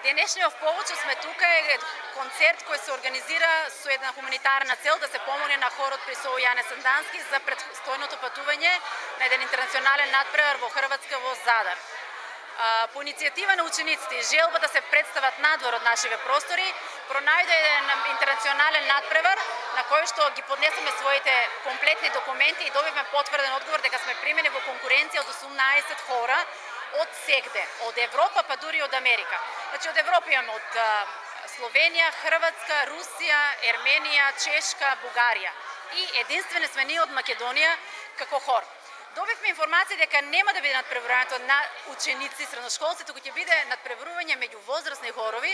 Денешниот повод што сме тука е концерт кој се организира со една хуманитарна цел да се помогне на хорот при СОУ Јане Сандански за предстојното патување на еден интернационален натпревар во Хрватска во Задар. По иницијатива на учениците и желба да се представат надвор од нашиве простори, пронајде еден интернационален натпревар на кој што ги поднесеме своите комплетни документи и добивме потврден одговор дека сме примени во конкуренција од 18 хора од сегде, од Европа па дури од Америка. Значи од Европа имаме од Словенија, Хрватска, Русија, Ерменија, Чешка, Бугарија и единствени сме ние од Македонија како хор. Добивме информација дека нема да биде надпреварувањето на ученици, средношколци, туку ќе биде надпреварување меѓу возрастни хорови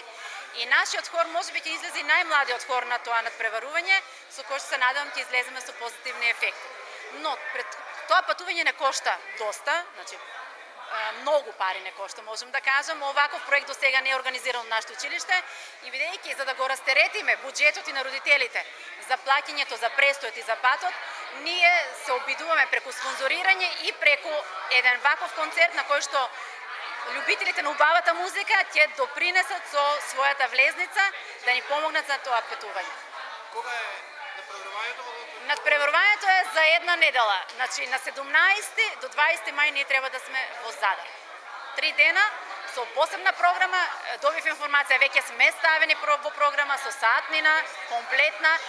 и нашиот хор можеби ќе излезе најмладиот хор на тоа надпреварување, со кој што се надевам ќе излеземе со позитивни ефекти. Но пред тоа патување не кошта доста, значи многу пари не кошта, можем да кажам. Оваков проект до сега не е организиран од нашето училиште и бидејќи за да го растеретиме буџетот и на родителите за плаќањето за престојот и за патот, ние се обидуваме преку спонзорирање и преку еден ваков концерт на кој што љубителите на убавата музика ќе допринесат со својата влезница да ни помогнат за тоа патување. Кога е надпреварувањето? Надпреварувањето е за една недела. Значи на 17 до 20 мај ние треба да сме во Задар. 3 дена со посебна програма, добив информација веќе сме ставени во програма со сатнина комплетна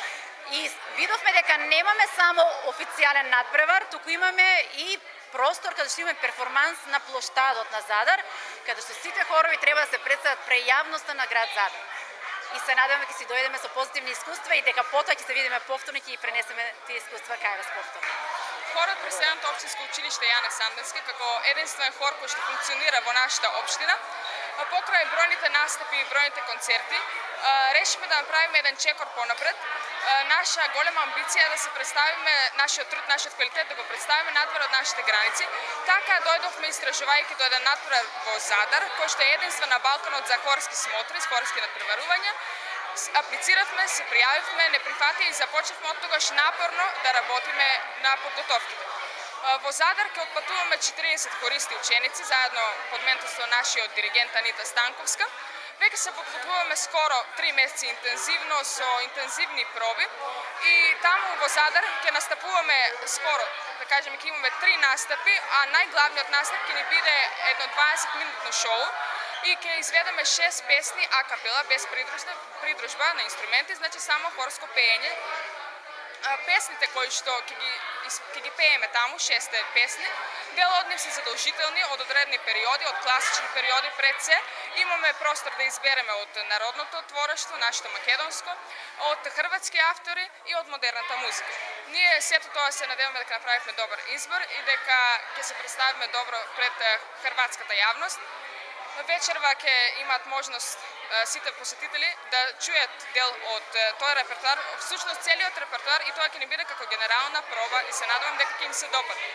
и видовме дека немаме само официјален надпревар, туку имаме и простор каде што имаме перформанс на плоштадот на Задар, каде што сите хорови треба да се представат пред јавноста на град Задар. И се надеваме дека си дојдеме со позитивни искуства и дека потоа ќе се видиме повторно и ќе ги пренесеме тие искуства кај вас повторно. Хорот при Средното општинско училиште Јане Сандански како единствен хор кој што функционира во нашата општина, покрај бројните настапи и бројните концерти, решивме да направиме еден чекор понапред. Наша голема амбиција е да се представиме нашиот труд, нашиот квалитет, да го представиме надвор од нашите граници. Така дојдовме истражувајќи до еден натпревар во Задар, кој што е единствен на Балканот за хорски смотри, хорски надпреварувања. Аплициравме, се пријавивме, не прифати и започнавме оттогаш напорно да работиме на подготовките. Во Задар ќе отпатуваме 40 хористи ученици, заедно под менторство нашиот диригент Анита Станковска. Веќе се подготвуваме скоро 3 месеци интензивно со интензивни проби и таму во Задар ќе настапуваме скоро, да кажеме ќе имаме 3 настапи, а најглавниот настап ќе ни биде едно 20-минутно шоу и ќе изведеме 6 песни акапела без придружба на инструменти, значи само хорско пеење. Песните кои што ќе ги пееме таму, 6 песни, дел од нив се задолжителни од одредени периоди, од класични периоди пред се. Имаме простор да избереме од народното творештво, нашето македонско, од хрватски автори и од модерната музика. Ние сето тоа се надеваме дека направивме добар избор и дека ќе се представиме добро пред хрватската јавност. Вечерва ќе имаат можност сите посетители да чујат дел од тој репертоар, всушност целиот репертоар и тоа ќе ни биде како генерална проба и се надевам дека ќе им се допадне.